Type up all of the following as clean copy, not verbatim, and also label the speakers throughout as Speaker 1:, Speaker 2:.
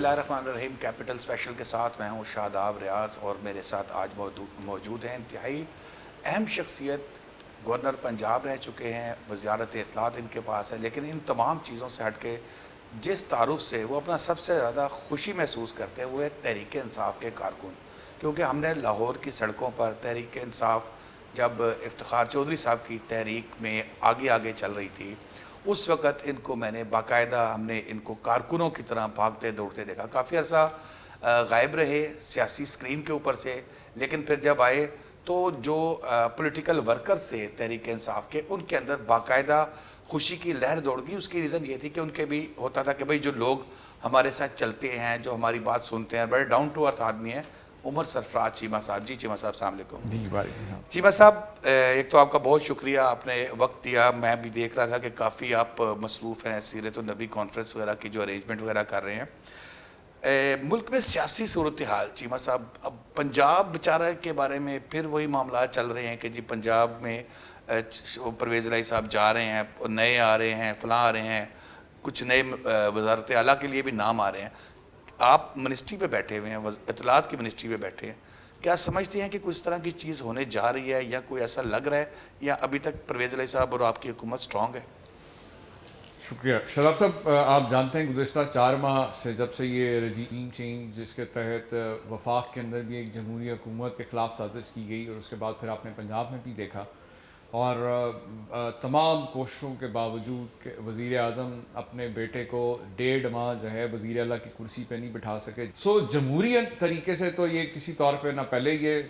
Speaker 1: اللہ الرحمن الرحیم capital special کے ساتھ میں ہوں شاداب ریاض، اور میرے ساتھ آج موجود ہیں انتہائی اہم شخصیت، گورنر پنجاب رہ چکے ہیں، وزارت اطلاعات ان کے پاس ہے، لیکن ان تمام چیزوں سے ہٹ کے جس تعارف سے وہ اپنا سب سے زیادہ خوشی محسوس کرتے ہیں وہ ہے تحریک انصاف کے کارکن، کیونکہ ہم نے لاہور کی سڑکوں پر تحریک انصاف جب افتخار چودھری صاحب کی تحریک میں آگے آگے چل رہی تھی، اس وقت ان کو میں نے باقاعدہ ہم نے ان کو کارکنوں کی طرح بھاگتے دوڑتے دیکھا. کافی عرصہ غائب رہے سیاسی سکرین کے اوپر سے، لیکن پھر جب آئے تو جو پولیٹیکل ورکر سے تحریک انصاف کے، ان کے اندر باقاعدہ خوشی کی لہر دوڑ گئی. اس کی ریزن یہ تھی کہ ان کے بھی ہوتا تھا کہ بھئی جو لوگ ہمارے ساتھ چلتے ہیں، جو ہماری بات سنتے ہیں، بڑے ڈاؤن ٹو ارتھ آدمی ہیں. عمر سرفراز چیمہ صاحب. جی چیمہ صاحب السلام علیکم.
Speaker 2: جی وعلیکم.
Speaker 1: چیمہ صاحب ایک تو آپ کا بہت شکریہ، آپ نے وقت دیا. میں بھی دیکھ رہا تھا کہ کافی آپ مصروف ہیں، سیرت النبی کانفرنس وغیرہ کی جو ارینجمنٹ وغیرہ کر رہے ہیں. ملک میں سیاسی صورتحال چیمہ صاحب، اب پنجاب بیچارہ کے بارے میں پھر وہی معاملات چل رہے ہیں کہ جی پنجاب میں پرویز الہی صاحب جا رہے ہیں، نئے آ رہے ہیں، فلاں آ رہے ہیں، کچھ نئے وزارت اعلیٰ کے لیے بھی نام آ رہے ہیں. آپ منسٹری پہ بیٹھے ہوئے ہیں، اطلاعات کی منسٹری پہ بیٹھے ہیں، کیا سمجھتے ہیں کہ کوئی اس طرح کی چیز ہونے جا رہی ہے، یا کوئی ایسا لگ رہا ہے، یا ابھی تک پرویز الہی صاحب اور آپ کی حکومت سٹرونگ ہے؟
Speaker 2: شکریہ شاداب صاحب. آپ جانتے ہیں گزشتہ 4 ماہ سے جب سے یہ رجیم چینج جس کے تحت وفاق کے اندر بھی ایک جمہوری حکومت کے خلاف سازش کی گئی، اور اس کے بعد پھر آپ نے پنجاب میں بھی دیکھا، اور تمام کوششوں کے باوجود کہ وزیر اعظم اپنے بیٹے کو 1.5 ماہ جو ہے وزیر اعلیٰ کی کرسی پہ نہیں بٹھا سکے. جمہوریت طریقے سے تو یہ کسی طور پہ نہ پہلے یہ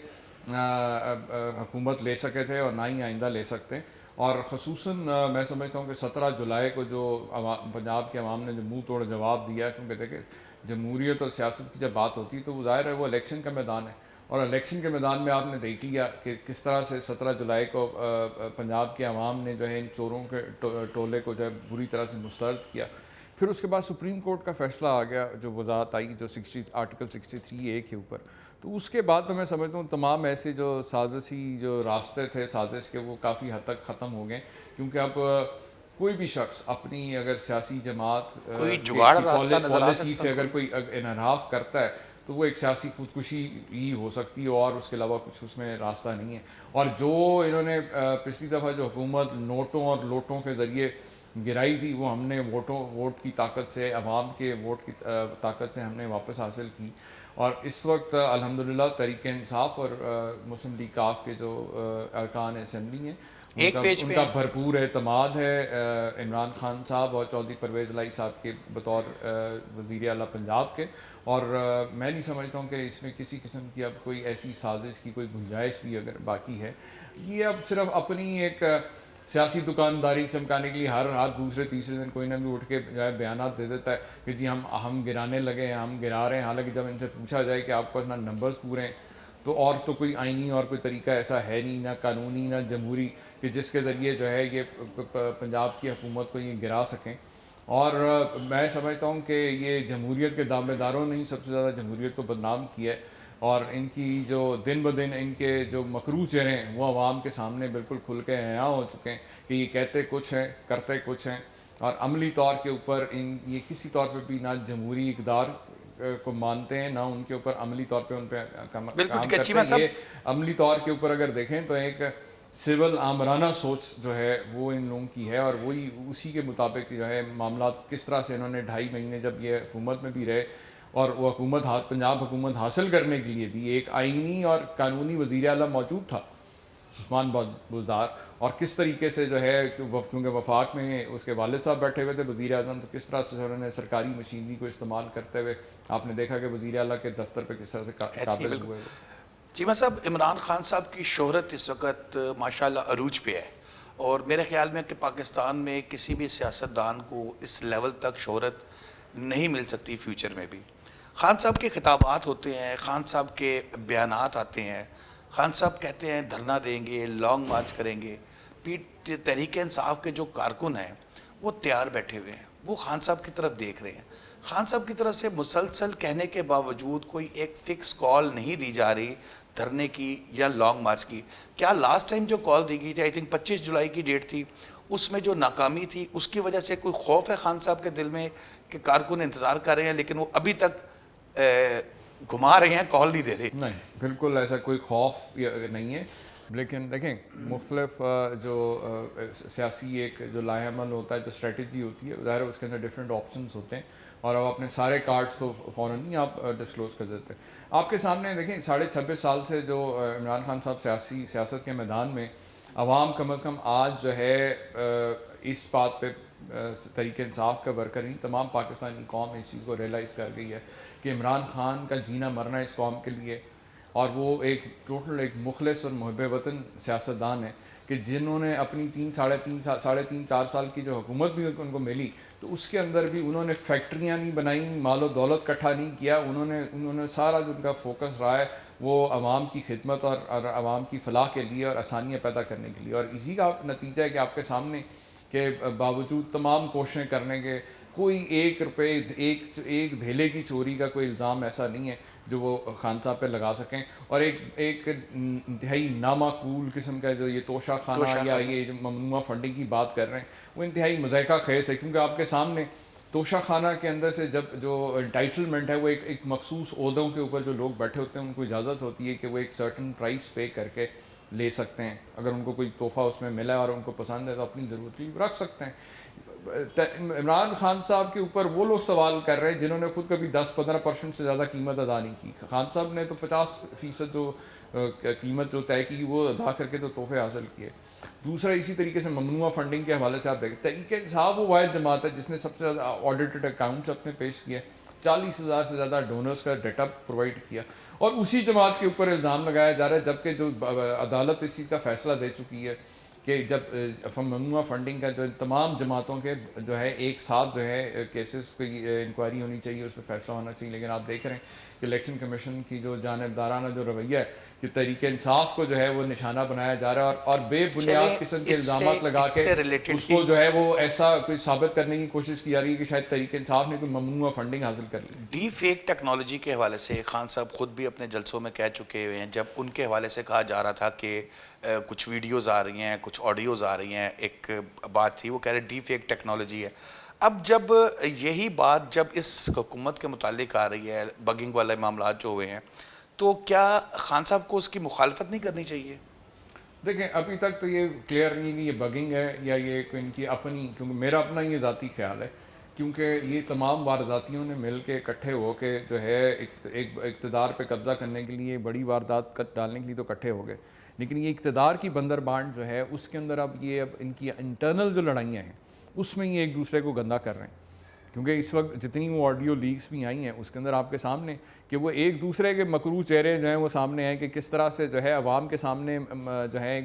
Speaker 2: حکومت لے سکے تھے اور نہ ہی آئندہ لے سکتے. اور خصوصاً میں سمجھتا ہوں کہ 17 جولائی کو جو پنجاب کے عوام نے جو منہ توڑ جواب دیا، کیونکہ دیکھیں جمہوریت اور سیاست کی جب بات ہوتی ہے تو وہ ظاہر ہے وہ الیکشن کا میدان ہے، اور الیکشن کے میدان میں آپ نے دیکھ لیا کہ کس طرح سے 17 جولائی کو پنجاب کے عوام نے جو ہے ان چوروں کے ٹولے کو جو ہے بری طرح سے مسترد کیا. پھر اس کے بعد سپریم کورٹ کا فیصلہ آ گیا، جو وضاحت آئی جو آرٹیکل 63A کے اوپر. تو اس کے بعد تو میں سمجھتا ہوں تمام ایسے جو سازشی جو راستے تھے سازش کے وہ کافی حد تک ختم ہو گئے، کیونکہ اب کوئی بھی شخص اپنی اگر سیاسی جماعت
Speaker 1: کوئی جگاڑ راستہ نظر آ
Speaker 2: پالیسی
Speaker 1: سکتا
Speaker 2: سے اگر کوئی انحراف کرتا ہے تو وہ ایک سیاسی خودکشی ہی ہو سکتی ہے، اور اس کے علاوہ کچھ اس میں راستہ نہیں ہے. اور جو انہوں نے پچھلی دفعہ جو حکومت نوٹوں اور لوٹوں کے ذریعے گرائی تھی، وہ ہم نے ووٹ کی طاقت سے، عوام کے ووٹ کی طاقت سے ہم نے واپس حاصل کی. اور اس وقت الحمدللہ تحریک انصاف اور مسلم لیگ کاف کے جو ارکان اسمبلی ہیں ان کا بھرپور اعتماد ہے عمران خان صاحب اور چودھری پرویز الہی صاحب کے بطور وزیر اعلیٰ پنجاب کے. اور میں نہیں سمجھتا ہوں کہ اس میں کسی قسم کی اب کوئی ایسی سازش کی کوئی گنجائش بھی اگر باقی ہے. یہ اب صرف اپنی ایک سیاسی دکانداری چمکانے کے لیے ہر دوسرے تیسرے دن کوئی نہ بھی اٹھ کے جو ہے بیانات دے دیتا ہے کہ جی ہم گرانے لگے ہیں، ہم گرا رہے ہیں. حالانکہ جب ان سے پوچھا جائے کہ آپ کو اتنا نمبرز پورے ہیں تو کوئی آئینی اور کوئی طریقہ ایسا ہے نہیں، نہ قانونی نہ جمہوری، کہ جس کے ذریعے جو ہے یہ پنجاب کی حکومت کو یہ گرا سکیں. اور میں سمجھتا ہوں کہ یہ جمہوریت کے دعوے داروں نے ہی سب سے زیادہ جمہوریت کو بدنام کیا ہے، اور ان کی جو دن بدن ان کے جو مکروہ چہرے ہیں وہ عوام کے سامنے بالکل کھل کے عیاں ہو چکے ہیں کہ یہ کہتے کچھ ہیں کرتے کچھ ہیں، اور عملی طور کے اوپر یہ کسی طور پہ بھی نہ جمہوری اقدار کو مانتے ہیں، نہ ان کے اوپر عملی طور پہ ان پہ کام کرتے ہیں. یہ عملی طور کے اوپر اگر دیکھیں تو ایک سول آمرانہ سوچ جو ہے وہ ان لوگوں کی ہے، اور وہی اسی کے مطابق جو ہے معاملات کس طرح سے انہوں نے 2.5 مہینے جب یہ حکومت میں بھی رہے اور وہ پنجاب حکومت حاصل کرنے کے لیے بھی ایک آئینی اور قانونی وزیر اعلیٰ موجود تھا عثمان بزدار، اور کس طریقے سے جو ہے کیونکہ وفاق میں اس کے والد صاحب بیٹھے ہوئے تھے وزیر اعظم، تو کس طرح سے انہوں نے سرکاری مشینری کو استعمال کرتے ہوئے آپ نے دیکھا کہ وزیر اعلیٰ کے دفتر پہ کس طرح سے قابض ہوئے.
Speaker 1: چیمہ صاحب، عمران خان صاحب کی شہرت اس وقت ماشاءاللہ عروج پہ ہے، اور میرے خیال میں کہ پاکستان میں کسی بھی سیاستدان کو اس لیول تک شہرت نہیں مل سکتی فیوچر میں بھی. خان صاحب کے خطابات ہوتے ہیں، خان صاحب کے بیانات آتے ہیں، خان صاحب کہتے ہیں دھرنا دیں گے، لانگ مارچ کریں گے. تحریک انصاف کے جو کارکن ہیں وہ تیار بیٹھے ہوئے ہیں، وہ خان صاحب کی طرف دیکھ رہے ہیں. خان صاحب کی طرف سے مسلسل کہنے کے باوجود کوئی ایک فکس کال نہیں دی جا رہی دھرنے کی یا لانگ مارچ کی. کیا لاسٹ ٹائم جو کال دی گئی تھی، آئی تھنک 25 جولائی کی ڈیٹ تھی، اس میں جو ناکامی تھی اس کی وجہ سے کوئی خوف ہے خان صاحب کے دل میں کہ کارکن انتظار کر رہے ہیں لیکن وہ ابھی تک گھما رہے ہیں, کال نہیں دے رہے.
Speaker 2: نہیں, بالکل ایسا کوئی خوف نہیں ہے, لیکن دیکھیں مختلف جو سیاسی ایک جو لائحہ عمل ہوتا ہے, جو اسٹریٹجی ہوتی ہے, ظاہر ہے اس کے اندر ڈفرینٹ آپشنس ہوتے ہیں, اور اب اپنے سارے کارڈس تو فوراً نہیں آپ ڈسکلوز کر دیتے. آپ کے سامنے دیکھیں 26.5 سال سے جو عمران خان صاحب سیاست کے میدان میں, عوام کم از کم آج جو ہے اس بات پہ تحریک انصاف کا ورکر نہیں, تمام پاکستانی قوم اس چیز کو ریئلائز کر گئی ہے کہ عمران خان کا جینا مرنا اس قوم کے لیے, اور وہ ایک ٹوٹل ایک مخلص اور محب وطن سیاستدان ہے کہ جنہوں نے اپنی ساڑھے تین 4 سال کی جو حکومت بھی ان کو ملی, تو اس کے اندر بھی انہوں نے فیکٹریاں نہیں بنائیں, مال و دولت اکٹھا نہیں کیا, انہوں نے سارا جو ان کا فوکس رہا ہے وہ عوام کی خدمت اور عوام کی فلاح کے لیے اور آسانیاں پیدا کرنے کے لیے. اور اسی کا نتیجہ ہے کہ آپ کے سامنے کہ باوجود تمام کوششیں کرنے کے کوئی 1 روپے ایک دھیلے کی چوری کا کوئی الزام ایسا نہیں ہے جو وہ خان صاحب پہ لگا سکیں. اور ایک انتہائی نامعقول قسم کا جو یہ توشہ خانہ یا یہ جو ممنوعہ فنڈنگ کی بات کر رہے ہیں وہ انتہائی مضحکہ خیز ہے, کیونکہ آپ کے سامنے توشہ خانہ کے اندر سے جب جو انٹائٹلمنٹ ہے وہ ایک مخصوص عہدوں کے اوپر جو لوگ بیٹھے ہوتے ہیں ان کو اجازت ہوتی ہے کہ وہ ایک سرٹن پرائس پے کر کے لے سکتے ہیں, اگر ان کو کوئی تحفہ اس میں ملا اور ان کو پسند ہے تو اپنی ضرورت کے لیے رکھ سکتے ہیں. عمران خان صاحب کے اوپر وہ لوگ سوال کر رہے ہیں جنہوں نے خود کبھی 10-15% سے زیادہ قیمت ادا نہیں کی. خان صاحب نے تو 50% جو قیمت جو طے کی وہ ادا کر کے تو تحفے حاصل کیے. دوسرا اسی طریقے سے ممنوعہ فنڈنگ کے حوالے سے آپ دیکھیں, تحریک انصاف وہ واحد جماعت ہے جس نے سب سے زیادہ آڈیٹڈ اکاؤنٹس اپنے پیش کیے, 40,000 سے زیادہ ڈونرز کا ڈیٹا پرووائڈ کیا, اور اسی جماعت کے اوپر الزام لگایا جا رہا ہے, جبکہ جو عدالت اس چیز کا فیصلہ دے چکی ہے کہ جب ممنوعہ فنڈنگ کا جو تمام جماعتوں کے جو ہے ایک ساتھ جو ہے کیسز کی انکوائری ہونی چاہیے, اس پہ فیصلہ ہونا چاہیے. لیکن آپ دیکھ رہے ہیں کہ الیکشن کمیشن کی جو جانبدارانہ جو رویہ ہے کہ تحریک انصاف کو جو ہے وہ نشانہ بنایا جا رہا ہے, اور بے بنیاد قسم کے الزامات لگا کے اس کو جو ہے وہ ایسا کوئی ثابت کرنے کی کوشش کی جا رہی ہے کہ شاید تحریک انصاف نے کوئی ممنوعہ فنڈنگ حاصل کر لی.
Speaker 1: ڈی فیک ٹیکنالوجی کے حوالے سے خان صاحب خود بھی اپنے جلسوں میں کہہ چکے ہوئے ہیں, جب ان کے حوالے سے کہا جا رہا تھا کہ کچھ ویڈیوز آ رہی ہیں, کچھ آڈیوز آ رہی ہیں, ایک بات تھی وہ کہہ رہے ڈی فیک ٹیکنالوجی ہے. اب جب یہی بات جب اس حکومت کے متعلق آ رہی ہے, بگنگ والے معاملات جو ہوئے ہیں, تو کیا خان صاحب کو اس کی مخالفت نہیں کرنی چاہیے؟
Speaker 2: دیکھیں ابھی تک تو یہ کلیئر نہیں کہ یہ بگنگ ہے یا یہ ان کی اپنی, کیونکہ میرا اپنا یہ ذاتی خیال ہے کیونکہ یہ تمام وارداتیوں نے مل کے اکٹھے ہو کے جو ہے ایک اقتدار پہ قبضہ کرنے کے لیے بڑی واردات ڈالنے کے لیے تو اکٹھے ہو گئے, لیکن یہ اقتدار کی بندر بانٹ جو ہے اس کے اندر اب ان کی انٹرنل جو لڑائیاں ہیں اس میں یہ ایک دوسرے کو گندا کر رہے ہیں. کیونکہ اس وقت جتنی وہ آڈیو لیکس بھی آئی ہیں اس کے اندر آپ کے سامنے کہ وہ ایک دوسرے کے مکروہ چہرے جو ہیں وہ سامنے ہیں کہ کس طرح سے جو ہے عوام کے سامنے جو ہے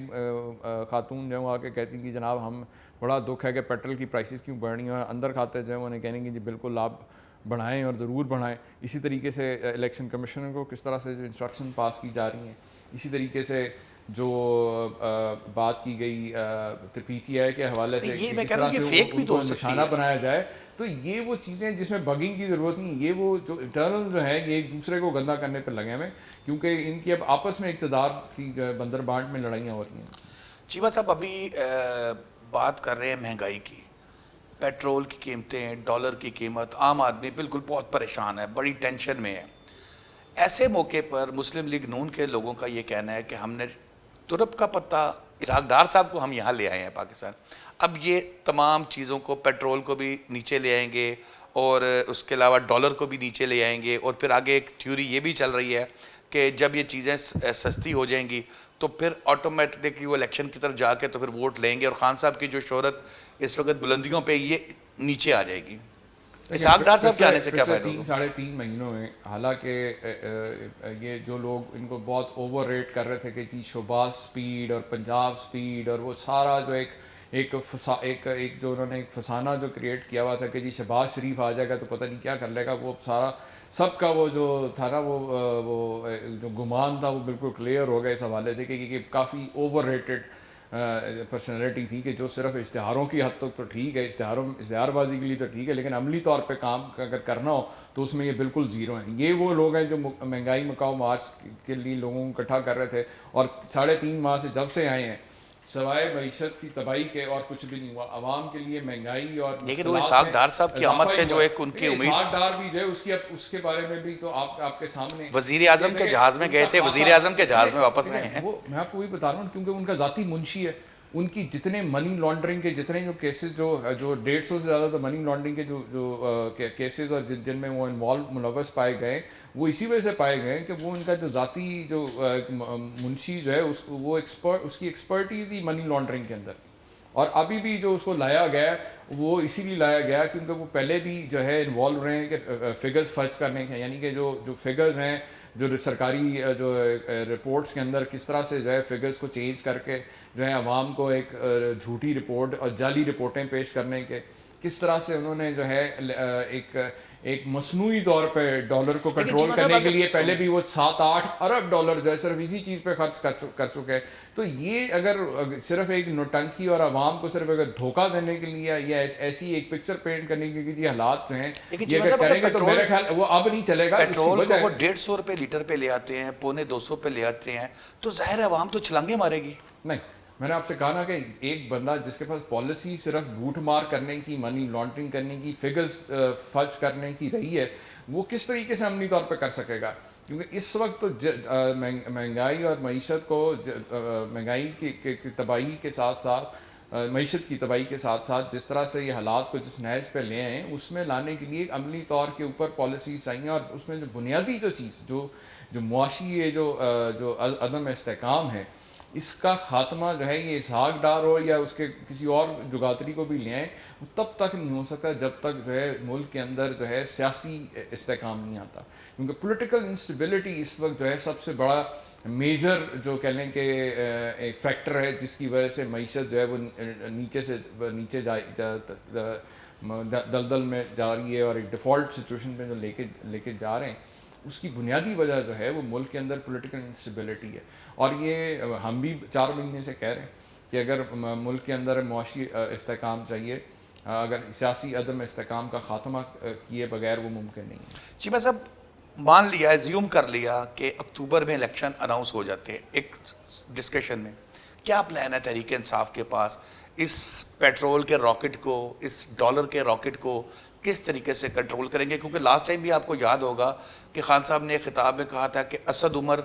Speaker 2: خاتون جو ہے وہ آ کے کہتی ہیں کہ جناب ہم بڑا دکھ ہے کہ پیٹرول کی پرائسز کیوں بڑھ رہی ہیں, اور اندر کھاتے جو ہیں انہیں کہنے کہ جی بالکل آپ بڑھائیں اور ضرور بڑھائیں. اسی طریقے سے الیکشن کمیشنر کو کس طرح سے جو انسٹرکشن پاس کی جا رہی ہیں, اسی طریقے سے جو بات کی گئی پی ٹی آئی کے حوالے سے کس طرح سے ان کو نشانہ بنایا جائے, تو یہ وہ چیزیں جس میں بگنگ کی ضرورت نہیں. یہ وہ جو انٹرنل جو ہے یہ ایک دوسرے کو گندا کرنے پہ لگے ہوئے, کیونکہ ان کی اب آپس میں اقتدار کی بندر بانٹ میں لڑائیاں ہو رہی ہیں.
Speaker 1: چیمہ صاحب ابھی بات کر رہے ہیں مہنگائی کی, پیٹرول کی قیمتیں, ڈالر کی قیمت, عام آدمی بالکل بہت پریشان ہے, بڑی ٹینشن میں ہے. ایسے موقع پر مسلم لیگ نون کے لوگوں کا یہ کہنا ہے کہ ہم نے ترپ کا پتہ اسحاق ڈار صاحب کو ہم یہاں لے آئے ہیں پاکستان, اب یہ تمام چیزوں کو, پیٹرول کو بھی نیچے لے آئیں گے اور اس کے علاوہ ڈالر کو بھی نیچے لے آئیں گے, اور پھر آگے ایک تھیوری یہ بھی چل رہی ہے کہ جب یہ چیزیں سستی ہو جائیں گی تو پھر آٹومیٹکلی وہ الیکشن کی طرف جا کے تو پھر ووٹ لیں گے, اور خان صاحب کی جو شہرت اس وقت بلندیوں پہ یہ نیچے آ جائے گی. اسحاق ڈار صاحب کے آنے سے کیا فائدہ ہوگا؟
Speaker 2: 3.5 مہینوں میں حالانکہ یہ جو لوگ ان کو بہت اوور ریٹ کر رہے تھے کہ جی شہباز سپیڈ اور پنجاب سپیڈ اور وہ سارا جو ایک جو انہوں نے ایک فسانہ جو کریٹ کیا ہوا تھا کہ جی شہباز شریف آ جائے گا تو پتہ نہیں کیا کر لے گا, وہ سارا سب کا وہ جو تھا نا وہ جو گمان تھا وہ بالکل کلیئر ہو گیا اس حوالے سے کہ کافی اوور ریٹڈ پرسنالٹی تھی کہ جو صرف اشتہاروں کی حد تک تو ٹھیک ہے, اشتہار بازی کے لیے تو ٹھیک ہے, لیکن عملی طور پہ کام اگر کرنا ہو تو اس میں یہ بالکل زیرو ہیں. یہ وہ لوگ ہیں جو مہنگائی مکاؤ مارچ کے لیے لوگوں کو اکٹھا کر رہے تھے, اور 3.5 ماہ سے جب سے آئے ہیں سوائے معیشت کی تباہی کے اور کچھ بھی نہیں ہوا. عوام کے لیے مہنگائی اور
Speaker 1: لیکن وہ اسحاق ڈار صاحب کی آمد سے جو ایک ان کی امید,
Speaker 2: اسحاق ڈار بھی جو ہے اس کے بارے میں بھی تو آپ کے سامنے
Speaker 1: وزیر اعظم کے جہاز میں گئے تھے, وزیر اعظم کے جہاز میں واپس آئے ہیں.
Speaker 2: وہ میں آپ کو وہی بتا رہا ہوں کیونکہ ان کا ذاتی منشی ہے. ان کی جتنے منی لانڈرنگ کے جتنے جو کیسز جو 150 سے زیادہ تو منی لانڈرنگ کے جو کیسز اور جن میں وہ انوالو ملوث پائے گئے, وہ اسی وجہ سے پائے گئے کہ وہ ان کا جو ذاتی جو منشی جو ہے وہ اس کی ایکسپرٹیز ہی منی لانڈرنگ کے اندر. اور ابھی بھی جو اس کو لایا گیا وہ اسی لیے لایا گیا کیونکہ وہ پہلے بھی جو ہے انوالو رہے ہیں کہ فگرز فرض کرنے کے, یعنی کہ جو فگرز ہیں جو سرکاری جو رپورٹس کے اندر کس طرح سے جو ہے فگرز کو چینج کر کے جو ہے عوام کو ایک جھوٹی رپورٹ اور جعلی رپورٹیں پیش کرنے کے, کس طرح سے انہوں نے جو ہے ایک مصنوعی طور پہ ڈالر کو کنٹرول کرنے کے لیے پہلے بھی وہ 7-8 ارب ڈالر جو ہے صرف اسی چیز پہ خرچ کر چکے. تو یہ اگر صرف ایک نوٹنکی اور عوام کو صرف اگر دھوکہ دینے کے لیے یا ایسی ایک پکچر پینٹ کرنے کے لیے حالات جو ہیں یہ اگر کریں گے تو میرا خیال وہ اب نہیں چلے گا.
Speaker 1: پیٹرول کو وہ 150 روپے لیٹر پہ لے آتے ہیں, 250 پہ لے آتے ہیں, تو ظاہر ہے عوام تو چھلانگے مارے گی.
Speaker 2: نہیں, میں نے آپ سے کہا نا کہ ایک بندہ جس کے پاس پالیسی صرف بوٹ مار کرنے کی, منی لانڈرنگ کرنے کی, فگرز فرض کرنے کی رہی ہے, وہ کس طریقے سے عملی طور پہ کر سکے گا. کیونکہ اس وقت تو مہنگائی اور معیشت کو مہنگائی کی تباہی کے ساتھ ساتھ معیشت کی تباہی کے ساتھ ساتھ جس طرح سے یہ حالات کو جس نہج پہ لے آئے ہیں اس میں لانے کے لیے عملی طور کے اوپر پالیسیز چاہیے. اور اس میں جو بنیادی جو چیز جو معاشی ہے جو عدم استحکام ہے, اس کا خاتمہ جو ہے یہ اسحاق ڈار ہو یا اس کے کسی اور جگاتری کو بھی لے آئیں, تب تک نہیں ہو سکتا جب تک جو ہے ملک کے اندر جو ہے سیاسی استحکام نہیں آتا. کیونکہ پولیٹیکل انسٹیبلٹی اس وقت جو ہے سب سے بڑا میجر جو کہہ لیں کہ ایک فیکٹر ہے جس کی وجہ سے معیشت جو ہے وہ نیچے دلدل میں جا رہی ہے اور ایک ڈیفالٹ سچویشن پہ جو لے کے جا رہے ہیں. اس کی بنیادی وجہ جو ہے وہ ملک کے اندر پولیٹیکل انسٹیبلٹی ہے. اور یہ ہم بھی 4 مہینے سے کہہ رہے ہیں کہ اگر ملک کے اندر معاشی استحکام چاہیے, اگر سیاسی عدم استحکام کا خاتمہ کیے بغیر وہ ممکن نہیں ہے.
Speaker 1: چیمہ صاحب, مان لیا, ایزیوم کر لیا کہ اکتوبر میں الیکشن اناؤنس ہو جاتے ہیں, ایک ڈسکشن میں کیا پلان ہے تحریک انصاف کے پاس اس پیٹرول کے راکٹ کو, اس ڈالر کے راکٹ کو کس طریقے سے کنٹرول کریں گے؟ کیونکہ لاسٹ ٹائم بھی آپ کو یاد ہوگا کہ خان صاحب نے خطاب میں کہا تھا کہ اسد عمر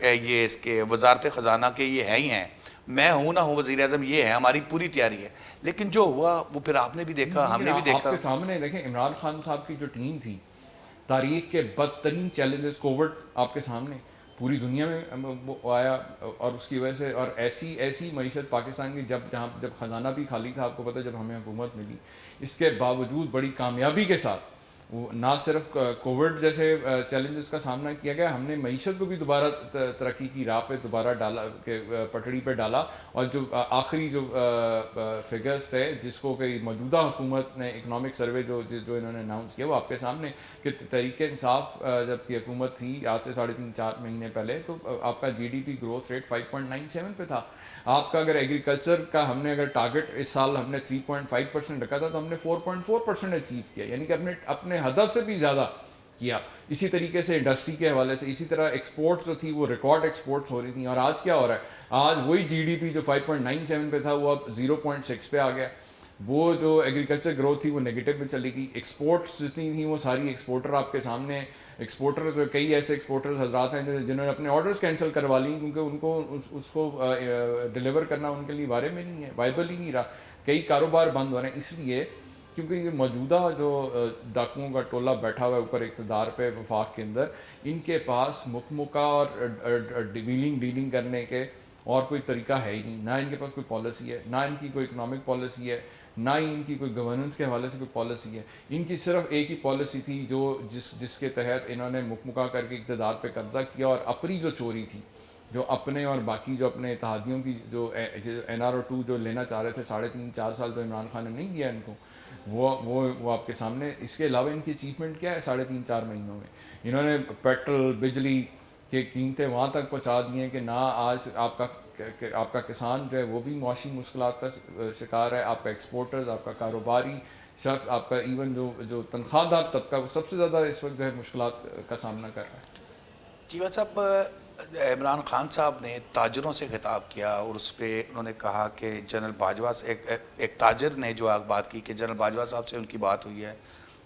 Speaker 1: یہ اس کے وزارت خزانہ کے یہ ہیں ہی ہیں, میں ہوں نہ ہوں وزیر اعظم یہ ہے, ہماری پوری تیاری ہے. لیکن جو ہوا وہ پھر آپ نے بھی دیکھا, ہم نے بھی دیکھا.
Speaker 2: آپ کے سامنے دیکھیں عمران خان صاحب کی جو ٹیم تھی, تاریخ کے بدترین چیلنجز, کووڈ آپ کے سامنے پوری دنیا میں آیا اور اس کی وجہ سے, اور ایسی معیشت پاکستان کی جب خزانہ بھی خالی تھا, آپ کو پتہ جب ہمیں حکومت ملی, اس کے باوجود بڑی کامیابی کے ساتھ وہ نہ صرف کووڈ جیسے چیلنجز کا سامنا کیا گیا, ہم نے معیشت کو بھی دوبارہ ترقی کی راہ پہ دوبارہ ڈالا, کہ پٹڑی پہ ڈالا. اور جو آخری جو فگرز تھے جس کو کہ موجودہ حکومت نے اکنامک سروے جو انہوں نے اناؤنس کیا وہ آپ کے سامنے, کہ تحریک انصاف جب کی حکومت تھی آج سے 3.5-4 مہینے پہلے, تو آپ کا G D P growth rate 5.97 پہ تھا. آپ کا اگر ایگریکلچر کا ہم نے اگر ٹارگٹ اس سال ہم نے 3.5% رکھا تھا تو ہم نے 4.4% اچیو کیا, یعنی کہ اپنے ہدف سے بھی زیادہ کیا. اسی طریقے سے انڈسٹری کے حوالے سے اسی طرح ایکسپورٹس جو تھی وہ ریکارڈ ایکسپورٹس ہو رہی تھیں. اور آج کیا ہو رہا ہے, آج وہی جی ڈی پی جو 5.97 پہ تھا وہ اب 0.6 پہ آ گیا. وہ جو ایگریکلچر گروتھ تھی وہ نیگیٹو میں چلی گئی. ایکسپورٹس جتنی تھیں وہ ساری ایکسپورٹر آپ کے سامنے, ایکسپورٹر کئی ایسے ایکسپورٹرز حضرات ہیں جنہوں نے اپنے آرڈرز کینسل کروا لی کیونکہ ان کو اس کو ڈیلیور کرنا ان کے لیے بارے میں نہیں ہے, وائبل ہی نہیں رہا. کئی کاروبار بند ہو رہے ہیں اس لیے کیونکہ یہ موجودہ جو ڈاکوؤں کا ٹولہ بیٹھا ہوا ہے اوپر اقتدار پہ وفاق کے اندر, ان کے پاس مکمکہ اور ڈیلنگ کرنے کے اور کوئی طریقہ ہے ہی نہیں. نہ ان کے پاس کوئی پالیسی ہے, نہ ان کی کوئی اکنامک پالیسی ہے, نہ ہی ان کی کوئی گورننس کے حوالے سے کوئی پالیسی ہے. ان کی صرف ایک ہی پالیسی تھی جو جس کے تحت انہوں نے مکمکہ کر کے اقتدار پہ قبضہ کیا, اور اپنی جو چوری تھی, جو اپنے اور باقی جو اپنے اتحادیوں کی جو NRO2 جو لینا چاہ رہے تھے 3.5-4 سال, تو عمران خان نے نہیں دیا ان کو, وہ آپ کے سامنے. اس کے علاوہ ان کی اچیومنٹ کیا ہے 3.5-4 مہینوں میں؟ انہوں نے پیٹرول بجلی کے قیمتیں وہاں تک پہنچا دی ہیں کہ نہ آج آپ کا کسان جو ہے وہ بھی معاشی مشکلات کا شکار ہے, آپ کا ایکسپورٹرز, آپ کا کاروباری شخص, آپ کا ایون جو تنخواہ دار طبقہ وہ سب سے زیادہ اس وقت جو ہے مشکلات کا سامنا کر رہا ہے.
Speaker 1: جیوت صاحب, عمران خان صاحب نے تاجروں سے خطاب کیا اور اس پہ انہوں نے کہا کہ جنرل باجوہ سے ایک تاجر نے جو بات کی کہ جنرل باجوہ صاحب سے ان کی بات ہوئی ہے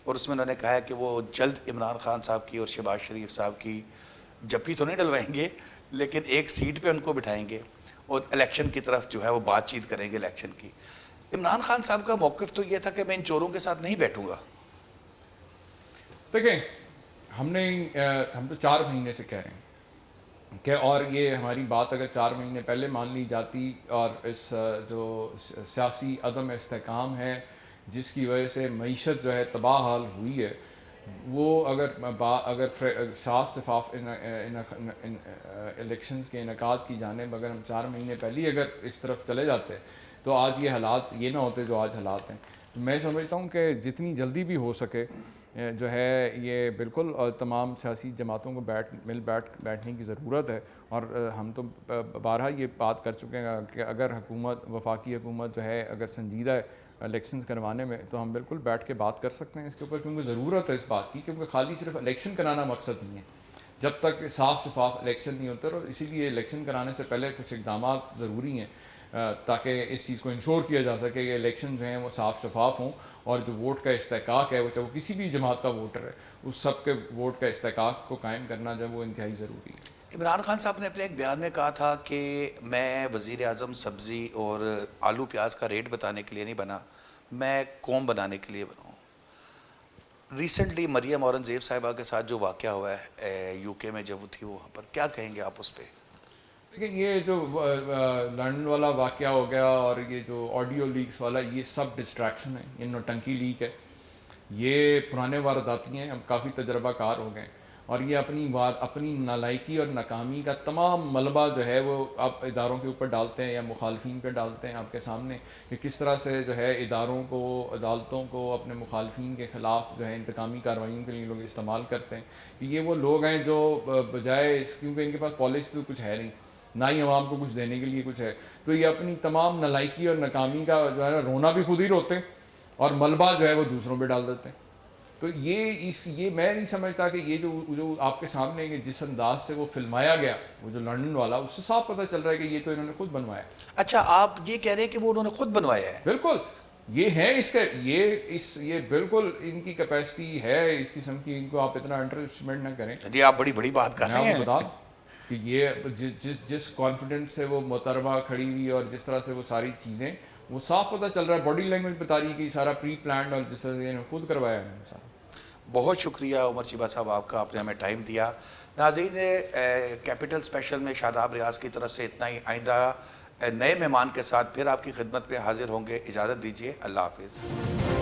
Speaker 1: اور اس میں انہوں نے کہا ہے کہ وہ جلد عمران خان صاحب کی اور شہباز شریف صاحب کی جپی تو نہیں ڈلوائیں گے لیکن ایک سیٹ پہ ان کو بٹھائیں گے اور الیکشن کی طرف جو ہے وہ بات چیت کریں گے الیکشن کی. عمران خان صاحب کا موقف تو یہ تھا کہ میں ان چوروں کے ساتھ نہیں بیٹھوں گا.
Speaker 2: دیکھیں ہم تو 4 مہینے سے کہہ رہے ہیں کہ اور یہ ہماری بات اگر 4 مہینے پہلے مان لی جاتی اور اس جو سیاسی عدم استحکام ہے جس کی وجہ سے معیشت جو ہے تباہ حال ہوئی ہے وہ اگر صاف شفاف الیکشنز کے انعقاد کی جانب اگر ہم 4 مہینے پہلے اگر اس طرف چلے جاتے تو آج یہ حالات یہ نہ ہوتے جو آج حالات ہیں. تو میں سمجھتا ہوں کہ جتنی جلدی بھی ہو سکے جو ہے یہ بالکل تمام سیاسی جماعتوں کو بیٹھنے کی ضرورت ہے. اور ہم تو بارہا یہ بات کر چکے ہیں کہ اگر وفاقی حکومت جو ہے اگر سنجیدہ ہے الیکشنز کروانے میں تو ہم بالکل بیٹھ کے بات کر سکتے ہیں اس کے اوپر کیونکہ ضرورت ہے اس بات کی کیونکہ خالی صرف الیکشن کرانا مقصد نہیں ہے جب تک صاف شفاف الیکشن نہیں ہوتے. اور اسی لیے الیکشن کرانے سے پہلے کچھ اقدامات ضروری ہیں تاکہ اس چیز کو انشور کیا جا سکے کہ الیکشن جو ہیں وہ صاف شفاف ہوں اور جو ووٹ کا استحقاق ہے وہ چاہے وہ کسی بھی جماعت کا ووٹر ہے اس سب کے ووٹ کا استحقاق کو قائم کرنا جو ہے وہ انتہائی ضروری ہے.
Speaker 1: عمران خان صاحب نے اپنے ایک بیان میں کہا تھا کہ میں وزیر اعظم سبزی اور آلو پیاز کا ریٹ بتانے کے لیے نہیں بنا, میں قوم بنانے کے لیے بنا ہوں. ریسنٹلی مریم اورنگزیب صاحبہ کے ساتھ جو واقعہ ہوا ہے یو کے میں جب وہ تھی وہاں پر, کیا کہیں گے آپ اس پہ؟
Speaker 2: دیکھیں یہ جو لندن والا واقعہ ہو گیا اور یہ جو آڈیو لیکس والا یہ سب ڈسٹریکشن ہے, یہ نوٹنکی لیک ہے, یہ پرانے وارداتی ہیں, ہم کافی تجربہ کار ہو گئے ہیں اور یہ اپنی نالائکی اور ناکامی کا تمام ملبہ جو ہے وہ آپ اداروں کے اوپر ڈالتے ہیں یا مخالفین پہ ڈالتے ہیں آپ کے سامنے کہ کس طرح سے جو ہے اداروں کو عدالتوں کو اپنے مخالفین کے خلاف جو ہے انتقامی کارروائیوں کے لیے لوگ استعمال کرتے ہیں. کہ یہ وہ لوگ ہیں جو بجائے اس کیونکہ ان کے پاس پالیسی تو کچھ ہے نہیں نہ ہی عوام کو کچھ دینے کے لیے کچھ ہے تو یہ اپنی تمام نالائکی اور ناکامی کا جو ہے رونا بھی خود ہی روتے ہیں اور ملبہ جو ہے وہ دوسروں پہ ڈال دیتے ہیں. تو یہ میں نہیں سمجھتا کہ یہ جو آپ کے سامنے کہ جس انداز سے وہ فلمایا گیا وہ جو لندن والا اس سے صاف پتہ چل رہا ہے کہ یہ تو انہوں نے خود بنوایا.
Speaker 1: اچھا آپ یہ کہہ رہے ہیں کہ وہ انہوں نے خود بنوایا ہے؟
Speaker 2: بالکل یہ ہے اس کا یہ بالکل ان کی کیپیسٹی ہے اس قسم کی, ان کو آپ اتنا انڈر اسٹیمیٹ نہ کریں.
Speaker 1: جی آپ بڑی بات کر رہے ہیں.
Speaker 2: بتا کہ یہ جس کانفیڈنس سے وہ محترمہ کھڑی ہوئی اور جس طرح سے وہ ساری چیزیں وہ صاف پتہ چل رہا ہے, باڈی لینگویج بتا رہی ہے کہ سارا پری پلانڈ اور جس طرح سے خود کروایا ہے سارا.
Speaker 1: بہت شکریہ عمر چیبہ صاحب آپ کا, آپ نے ہمیں ٹائم دیا. ناظرین کیپٹل اسپیشل میں شاداب ریاض کی طرف سے اتنا ہی. آئندہ نئے مہمان کے ساتھ پھر آپ کی خدمت پہ حاضر ہوں گے. اجازت دیجیے, اللہ حافظ.